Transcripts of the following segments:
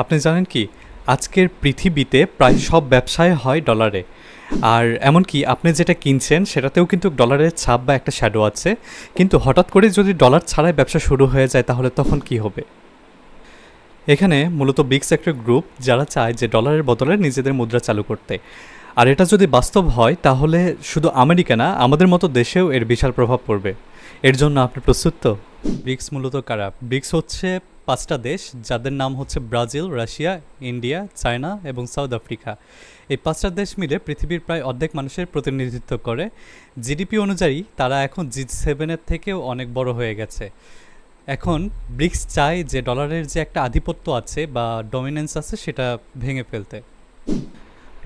আপনি জানেন কি আজকের পৃথিবীতে প্রায় সব ব্যবসায় হয় ডলারে। আর এমনকি আপনি যেটা কিনছেন সেটাতেও কিন্তু ডলারের ছাপ বা একটা শ্যাডো আছে। কিন্তু হঠাৎ করে যদি ডলার ছাড়াই ব্যবসা শুরু হয়ে যায় তাহলে তখন কি হবে? এখানে মূলত বিগ সেক্টর গ্রুপ যারা চায় যে ডলারের বদলে নিজেদের মুদ্রা চালু করতে। আর এটা যদি বাস্তব হয় তাহলে শুধু আমেরিকা না, আমাদের মতো দেশেও এর বিশাল প্রভাব পড়বে। এর জন্য আপনি প্রস্তুত তো? ব্রিক্স মূলত কারা? ব্রিক্স হচ্ছে 5টা দেশ যাদের নাম হচ্ছে ব্রাজিল, রাশিয়া, ইন্ডিয়া, চায়না এবং সাউথ আফ্রিকা। এই 5টা দেশ মিলে পৃথিবীর প্রায় অর্ধেক মানুষের প্রতিনিধিত্ব করে। জিডিপি অনুযায়ী তারা এখন জি7-এর থেকেও অনেক বড় হয়ে গেছে। এখন ব্রিক্স চায় যে ডলারের যে একটা আধিপত্য আছে বা ডমিনেন্স আছে সেটা ভেঙে ফেলতে।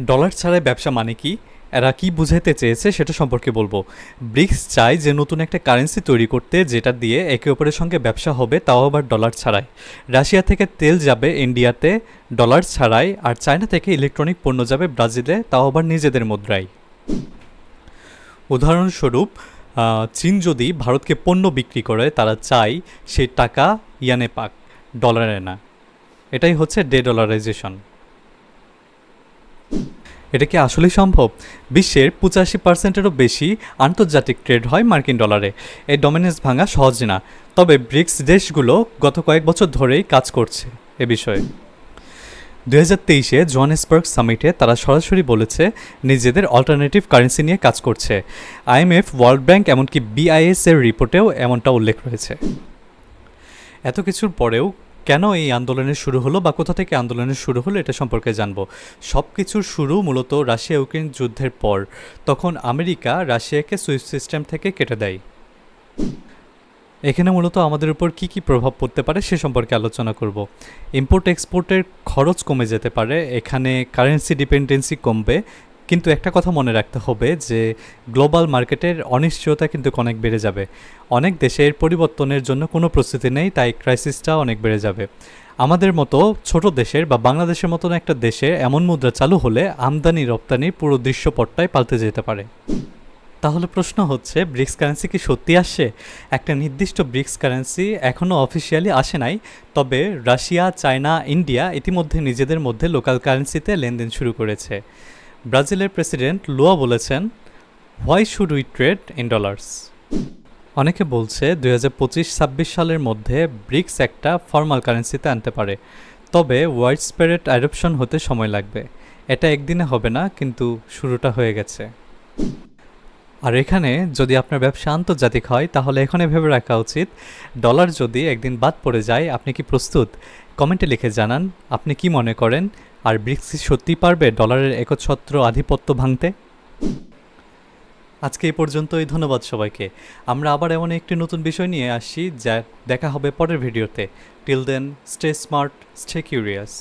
ডলার ছাড়াই ব্যবসা মানে কি, এরা কি বুঝাইতে চেয়েছে সেটা সম্পর্কে বলবো। ব্রিক্স চায় যে নতুন একটা কারেন্সি তৈরি করতে যেটা দিয়ে একে অপরের সঙ্গে ব্যবসা হবে, তাও আবার ডলার ছাড়াই। রাশিয়া থেকে তেল যাবে ইন্ডিয়াতে ডলার ছাড়াই, আর চায়না থেকে ইলেকট্রনিক পণ্য যাবে ব্রাজিলে, তাও আবার নিজেদের মুদ্রায়। উদাহরণস্বরূপ চীন যদি ভারতকে পণ্য বিক্রি করে তারা চায় সেই টাকা ইয়ানে পাক, ডলারে না। এটাই হচ্ছে ডে-ডলারাইজেশন। এটা কি আসলেই সম্ভব? বিশ্বের 85%-এরও বেশি আন্তর্জাতিক ট্রেড হয় মার্কিন ডলারে। এই ডমিনেন্স ভাঙা সহজ না, তবে ব্রিক্স দেশগুলো গত কয়েক বছর ধরেই কাজ করছে এ বিষয়ে। 2023-এ জোহানেসবার্গ সামিটে তারা সরাসরি বলেছে নিজেদের অল্টারনেটিভ কারেন্সি নিয়ে কাজ করছে। আইএমএফ, ওয়ার্ল্ড ব্যাংক এমনকি বিআইএস-এর রিপোর্টেও এমনটা উল্লেখ রয়েছে। এত কিছুর পরেও কেন এই আন্দোলনের শুরু হলো বা কোথা থেকে আন্দোলনের শুরু হলো এটা সম্পর্কে জানবো। সব কিছুর শুরু মূলত রাশিয়া ইউক্রেন যুদ্ধের পর। তখন আমেরিকা রাশিয়াকে সুইফট সিস্টেম থেকে কেটে দেয়। এখানে মূলত আমাদের উপর কী কী প্রভাব পড়তে পারে সে সম্পর্কে আলোচনা করব। ইম্পোর্ট এক্সপোর্টের খরচ কমে যেতে পারে, এখানে কারেন্সি ডিপেন্ডেন্সি কমবে। কিন্তু একটা কথা মনে রাখতে হবে যে গ্লোবাল মার্কেটের অনিশ্চয়তা কিন্তু অনেক বেড়ে যাবে। অনেক দেশে এর পরিবর্তনের জন্য কোনো প্রস্তুতি নেই, তাই ক্রাইসিসটা অনেক বেড়ে যাবে। আমাদের মতো ছোট দেশের বা বাংলাদেশের মতন একটা দেশে এমন মুদ্রা চালু হলে আমদানি রপ্তানি পুরো দৃশ্যপটটাই পাল্টে যেতে পারে। তাহলে প্রশ্ন হচ্ছে, ব্রিক্স কারেন্সি কি সত্যি আসছে? একটা নির্দিষ্ট ব্রিক্স কারেন্সি এখনও অফিসিয়ালি আসে নাই, তবে রাশিয়া, চায়না, ইন্ডিয়া ইতিমধ্যে নিজেদের মধ্যে লোকাল কারেন্সিতে লেনদেন শুরু করেছে। ব্রাজিলের প্রেসিডেন্ট লুয়া বলেছেন, why should we trade in dollars? অনেকে বলছে 2025-26 সালের মধ্যে ব্রিক্স একটা ফর্মাল কারেন্সিতে আনতে পারে, তবে ওয়াইড স্প্রেড অ্যাডপশন হতে সময় লাগবে। এটা একদিনে হবে না, কিন্তু শুরুটা হয়ে গেছে। আর এখানে যদি আপনার ব্যবসা আন্তর্জাতিক হয় তাহলে এখানে ভেবে রাখা উচিত, ডলার যদি একদিন বাদ পড়ে যায় আপনি কি প্রস্তুত? কমেন্টে লিখে জানান আপনি কি মনে করেন। আর ব্রিক্স কি সত্যিই পারবে ডলারের একচ্ছত্র আধিপত্য ভাঙতে? আজকে এই পর্যন্তই, ধন্যবাদ সবাইকে। আমরা আবার এমন একটি নতুন বিষয় নিয়ে আসছি, যা দেখা হবে পরের ভিডিওতে। Till then, stay smart, stay curious.